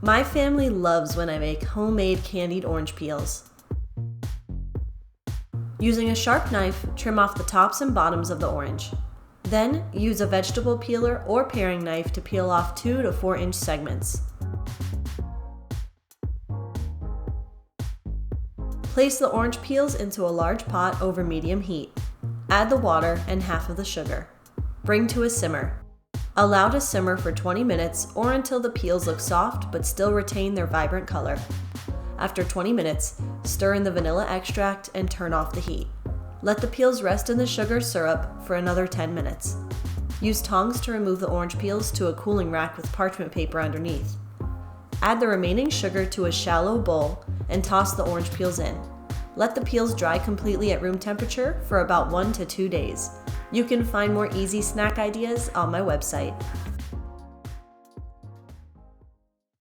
My family loves when I make homemade candied orange peels. Using a sharp knife, trim off the tops and bottoms of the orange. Then, use a vegetable peeler or paring knife to peel off 2 to 4 inch segments. Place the orange peels into a large pot over medium heat. Add the water and half of the sugar. Bring to a simmer. Allow to simmer for 20 minutes or until the peels look soft but still retain their vibrant color. After 20 minutes, stir in the vanilla extract and turn off the heat. Let the peels rest in the sugar syrup for another 10 minutes. Use tongs to remove the orange peels to a cooling rack with parchment paper underneath. Add the remaining sugar to a shallow bowl and toss the orange peels in. Let the peels dry completely at room temperature for about 1 to 2 days. You can find more easy snack ideas on my website